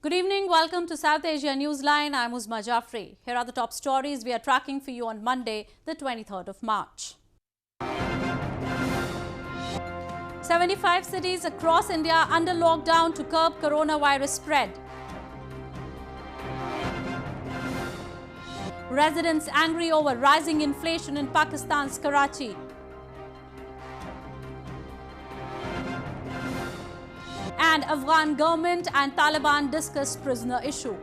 Good evening. Welcome to South Asia Newsline. I'm Uzma Jafri. Here are the top stories we are tracking for you on Monday, the 23rd of March. 75 cities across India under lockdown to curb coronavirus spread. Residents angry over rising inflation in Pakistan's Karachi. And Afghan Government and Taliban discuss prisoner issue.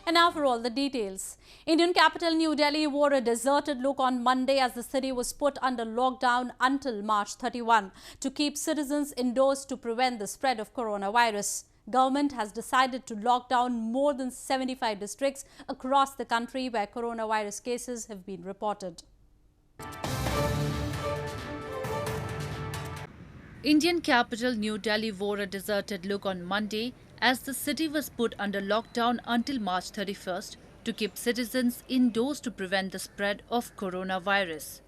And now for all the details. Indian capital New Delhi wore a deserted look on Monday as the city was put under lockdown until March 31 to keep citizens indoors to prevent the spread of coronavirus. Government has decided to lock down more than 75 districts across the country where coronavirus cases have been reported. Indian capital New Delhi wore a deserted look on Monday as the city was put under lockdown until March 31st to keep citizens indoors to prevent the spread of coronavirus.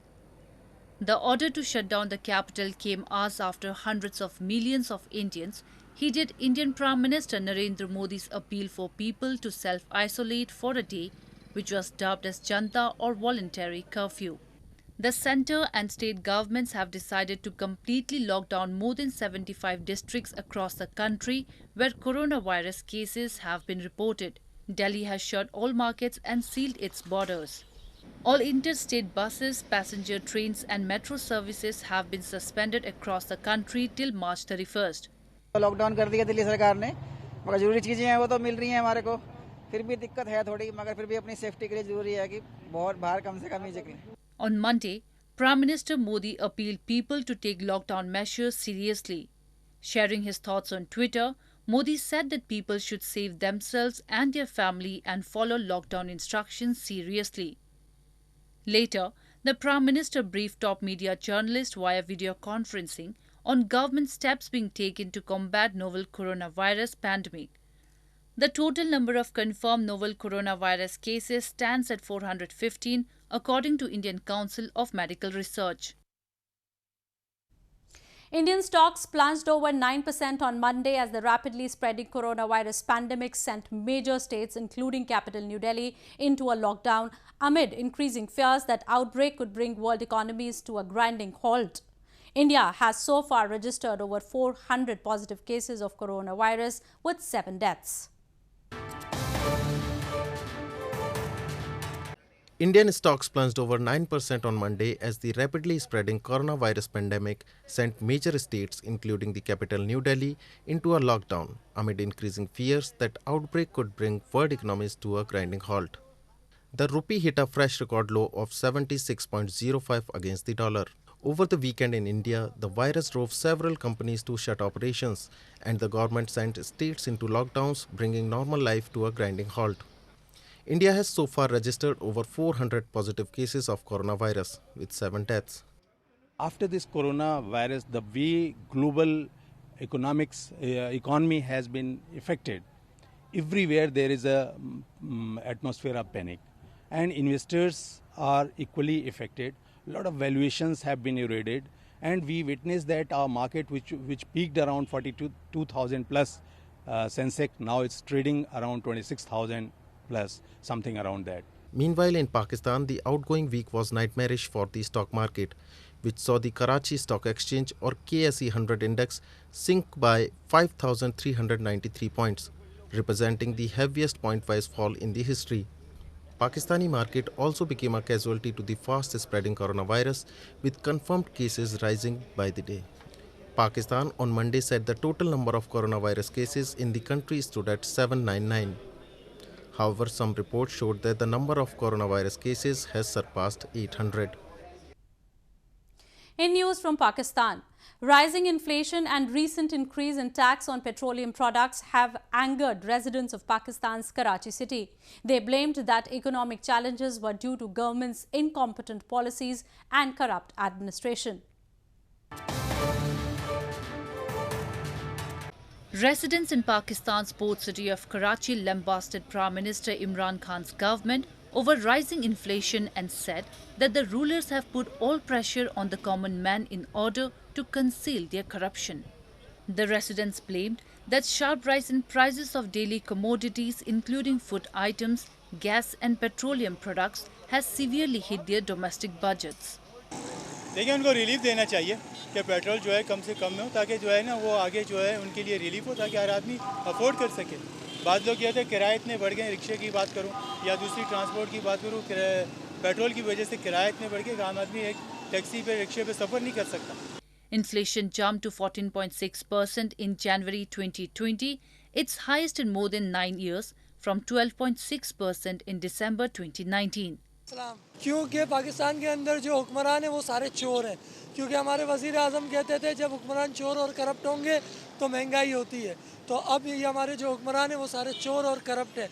The order to shut down the capital came hours after hundreds of millions of Indians heeded Indian Prime Minister Narendra Modi's appeal for people to self-isolate for a day, which was dubbed as Janta or voluntary curfew. The centre and state governments have decided to completely lock down more than 75 districts across the country where coronavirus cases have been reported. Delhi has shut all markets and sealed its borders. All interstate buses, passenger trains and metro services have been suspended across the country till March 31st. Lockdown कर दिया दिल्ली सरकार ने, मगर जरूरी चीजें हैं वो तो मिल रही हैं हमारे को, फिर भी दिक्कत है थोड़ी, मगर फिर भी अपनी सेफ्टी के लिए जरूरी है कि बहुत बाहर कम से कम ही निकलें. On Monday, Prime Minister Modi appealed people to take lockdown measures seriously. Sharing his thoughts on Twitter, Modi said that people should save themselves and their family and follow lockdown instructions seriously. Later, the Prime Minister briefed top media journalists via video conferencing on government steps being taken to combat novel coronavirus pandemic. The total number of confirmed novel coronavirus cases stands at 415, according to Indian Council of Medical Research. Indian stocks plunged over 9% on Monday as the rapidly spreading coronavirus pandemic sent major states, including capital New Delhi, into a lockdown amid increasing fears that outbreak could bring world economies to a grinding halt. India has so far registered over 400 positive cases of coronavirus with 7 deaths. Indian stocks plunged over 9% on Monday as the rapidly spreading coronavirus pandemic sent major states, including the capital New Delhi, into a lockdown amid increasing fears that outbreak could bring world economies to a grinding halt. The rupee hit a fresh record low of 76.05 against the dollar. Over the weekend in India, the virus drove several companies to shut operations, and the government sent states into lockdowns, bringing normal life to a grinding halt. India has so far registered over 400 positive cases of coronavirus, with 7 deaths. After this coronavirus, the way global economy has been affected, everywhere there is a atmosphere of panic, and investors are equally affected. A lot of valuations have been eroded, and we witnessed that our market, which peaked around 42,000 plus Sensex, now it's trading around 26,000 plus, something around that. Meanwhile, in Pakistan, the outgoing week was nightmarish for the stock market, which saw the Karachi Stock Exchange or KSE 100 index sink by 5,393 points, representing the heaviest point-wise fall in the history. Pakistani market also became a casualty to the fast spreading coronavirus, with confirmed cases rising by the day. Pakistan on Monday said the total number of coronavirus cases in the country stood at 799. However, some reports showed that the number of coronavirus cases has surpassed 800. In news from Pakistan, rising inflation and recent increase in tax on petroleum products have angered residents of Pakistan's Karachi city. They blamed that economic challenges were due to government's incompetent policies and corrupt administration. Residents in Pakistan's port city of Karachi lambasted Prime Minister Imran Khan's government over rising inflation and said that the rulers have put all pressure on the common man in order to conceal their corruption. The residents blamed that sharp rise in prices of daily commodities including food items, gas and petroleum products has severely hit their domestic budgets. देखिए उनको relief देना चाहिए कि petrol जो है कम से कम में हो ताकि जो है ना वो आगे जो है उनके लिए रिलीफ हो ताकि हर आदमी अफोर्ड कर सके। बाद लोग कहते हैं किराए इतने बढ़ गए, रिक्शे की बात करूं या दूसरी ट्रांसपोर्ट की बात करूं, पेट्रोल की वजह से किराए इतने बढ़ गए कि आम आदमी एक टैक्सी पे रिक्शे पे सफ़र नहीं कर सकता। Inflation jumped to 14.6% in January 2020, its highest in more than 9 years, from 12.6% in December 2019. क्योंकि पाकिस्तान के अंदर जो हुक्मरान हैं वो सारे चोर हैं, क्योंकि हमारे वज़ीर आज़म कहते थे जब हुक्मरान चोर और करप्ट होंगे तो महंगाई होती है, तो अब ये हमारे जो हुक्मरान हैं वो सारे चोर और करप्ट हैं।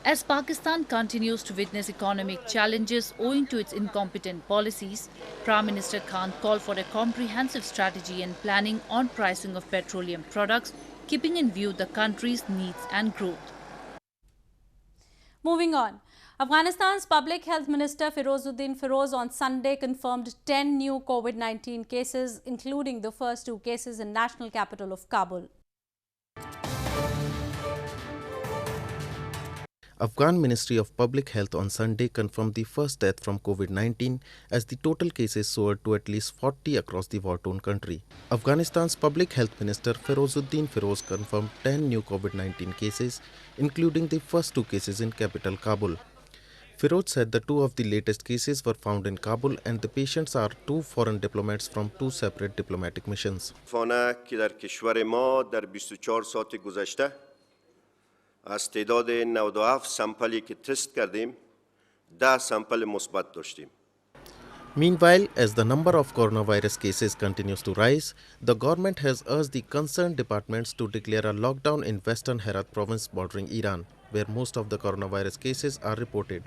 As Pakistan continues to witness economic challenges owing to its incompetent policies, Prime Minister Khan called for a comprehensive strategy and planning on pricing of petroleum products, keeping in view the country's needs and growth. Moving on. Afghanistan's Public Health Minister Firozuddin Firoz on Sunday confirmed 10 new COVID-19 cases, including the first 2 cases in national capital of Kabul. Afghan Ministry of Public Health on Sunday confirmed the first death from COVID-19 as the total cases soared to at least 40 across the war-torn country. Afghanistan's Public Health Minister Firozuddin Firoz confirmed 10 new COVID-19 cases, including the first 2 cases in capital Kabul. Firoz said the 2 of the latest cases were found in Kabul and the patients are 2 foreign diplomats from 2 separate diplomatic missions. که در کشور ما در 24 ساعت گذشته از تعداد 97 سامپلی که تست کردیم 10 سامپل مثبت داشتیم. Meanwhile, as the number of coronavirus cases continues to rise, the government has urged the concerned departments to declare a lockdown in western Herat province bordering Iran, where most of the coronavirus cases are reported.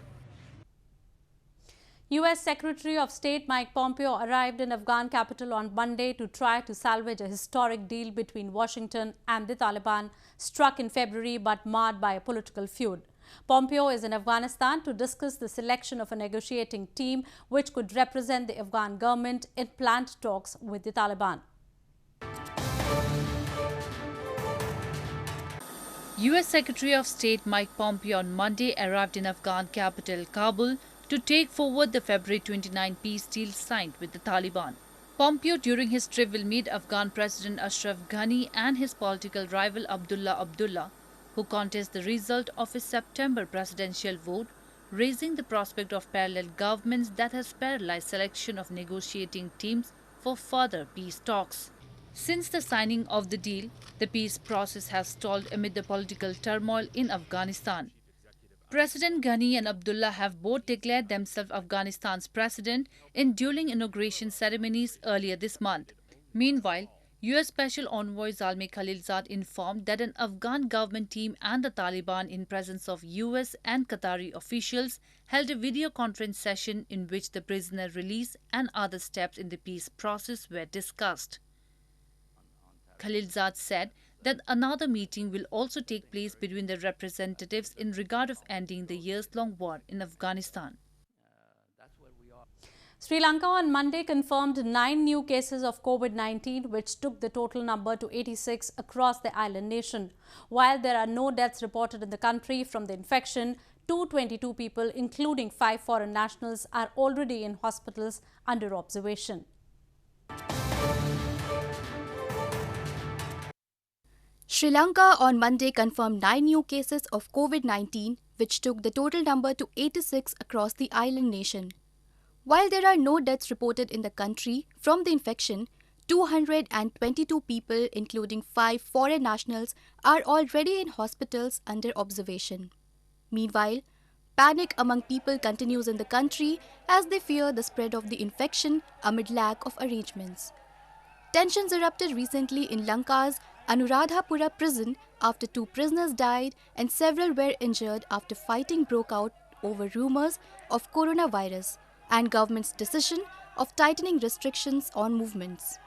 U.S. Secretary of State Mike Pompeo arrived in Afghan capital on Monday to try to salvage a historic deal between Washington and the Taliban, struck in February but marred by a political feud. Pompeo is in Afghanistan to discuss the selection of a negotiating team which could represent the Afghan government in planned talks with the Taliban. U.S. Secretary of State Mike Pompeo on Monday arrived in Afghan capital Kabul to take forward the February 29 peace deal signed with the Taliban. Pompeo during his trip will meet Afghan President Ashraf Ghani and his political rival Abdullah, who contest the result of his September presidential vote, raising the prospect of parallel governments that has paralyzed selection of negotiating teams for further peace talks. Since the signing of the deal, the peace process has stalled amid the political turmoil in Afghanistan. President Ghani and Abdullah have both declared themselves Afghanistan's president in dueling inauguration ceremonies earlier this month. Meanwhile, U.S. Special Envoy Zalmay Khalilzad informed that an Afghan government team and the Taliban in presence of U.S. and Qatari officials held a video conference session in which the prisoner release and other steps in the peace process were discussed. Khalilzad said that another meeting will also take place between the representatives in regard of ending the years-long war in Afghanistan. Sri Lanka on Monday confirmed 9 new cases of COVID-19, which took the total number to 86 across the island nation. While there are no deaths reported in the country from the infection, 222 people, including 5 foreign nationals, are already in hospitals under observation. Sri Lanka on Monday confirmed 9 new cases of COVID-19, which took the total number to 86 across the island nation. While there are no deaths reported in the country from the infection, 222 people, including 5 foreign nationals, are already in hospitals under observation. Meanwhile, panic among people continues in the country as they fear the spread of the infection amid lack of arrangements. Tensions erupted recently in Lanka's Anuradhapura prison after 2 prisoners died and several were injured after fighting broke out over rumors of coronavirus and government's decision of tightening restrictions on movements.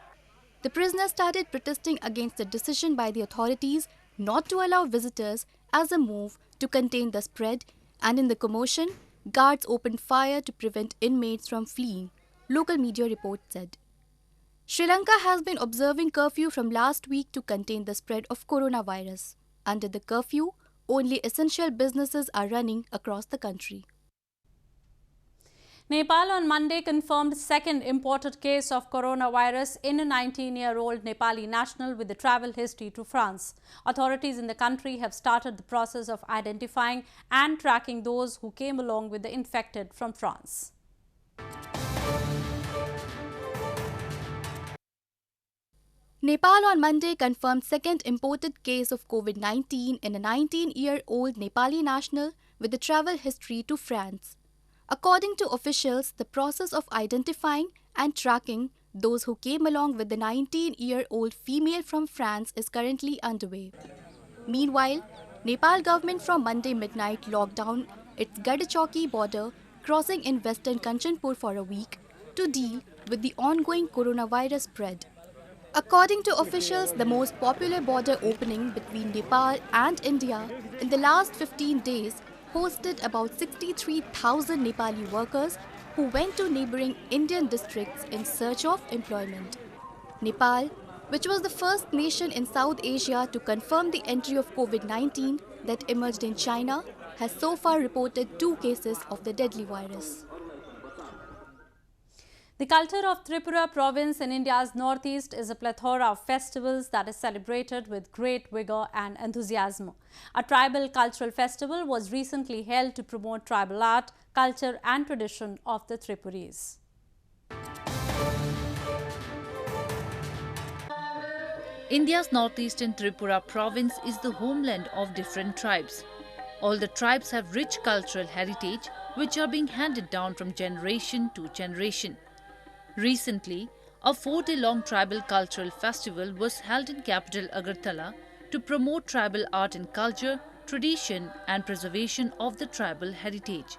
The prisoners started protesting against the decision by the authorities not to allow visitors as a move to contain the spread, and in the commotion, guards opened fire to prevent inmates from fleeing, local media reports said. Sri Lanka has been observing curfew from last week to contain the spread of coronavirus. Under the curfew, only essential businesses are running across the country. Nepal on Monday confirmed second imported case of coronavirus in a 19-year-old Nepali national with a travel history to France. Authorities in the country have started the process of identifying and tracking those who came along with the infected from France. Nepal on Monday confirmed second imported case of COVID-19 in a 19-year-old Nepali national with a travel history to France. According to officials, the process of identifying and tracking those who came along with the 19-year-old female from France is currently underway. Meanwhile, Nepal government from Monday midnight locked down its Gadachoki border crossing in western Kanchanpur for a week to deal with the ongoing coronavirus spread. According to officials, the most popular border opening between Nepal and India in the last 15 days hosted about 63,000 Nepali workers who went to neighboring Indian districts in search of employment. Nepal, which was the first nation in South Asia to confirm the entry of COVID-19 that emerged in China, has so far reported 2 cases of the deadly virus. The culture of Tripura province in India's northeast is a plethora of festivals that is celebrated with great vigor and enthusiasm. A tribal cultural festival was recently held to promote tribal art, culture and tradition of the Tripuris. India's northeastern Tripura province is the homeland of different tribes. All the tribes have rich cultural heritage which are being handed down from generation to generation. Recently, a 4-day-long tribal cultural festival was held in capital Agartala to promote tribal art and culture, tradition and preservation of the tribal heritage.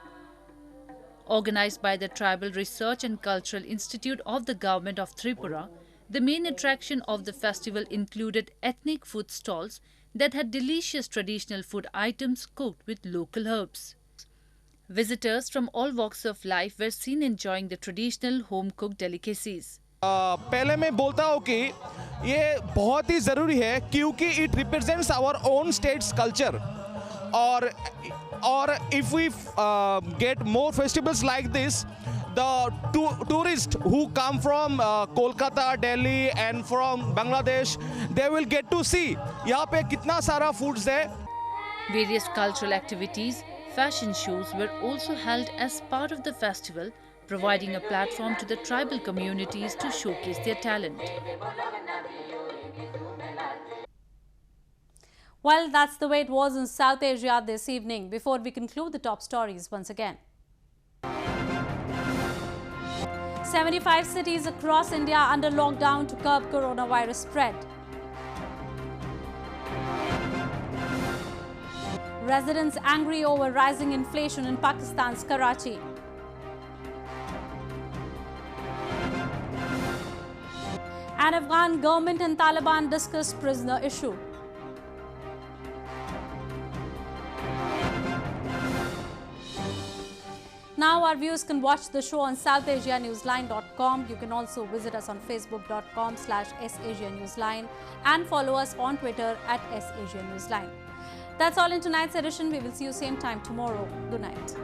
Organized by the Tribal Research and Cultural Institute of the Government of Tripura, the main attraction of the festival included ethnic food stalls that had delicious traditional food items cooked with local herbs. Visitors from all walks of life were seen enjoying the traditional home-cooked delicacies. पहले मैं बोलता हूँ कि ये बहुत ही ज़रूरी है क्योंकि it represents our own state's culture और if we get more festivals like this, the tourists who come from Kolkata, Delhi and from Bangladesh, they will get to see यहाँ पे कितना सारा foods है. Various cultural activities, fashion shows were also held as part of the festival, providing a platform to the tribal communities to showcase their talent. Well, that's the way it was in South Asia this evening. Before we conclude the top stories once again. 75 cities across India under lockdown to curb coronavirus spread. Residents angry over rising inflation in Pakistan's Karachi. And Afghan Government and Taliban discuss prisoner issue. Now our viewers can watch the show on SouthAsiaNewsline.com. You can also visit us on Facebook.com/SAsiaNewsline and follow us on Twitter @SAsiaNewsline. That's all in tonight's edition. We will see you same time tomorrow. Good night.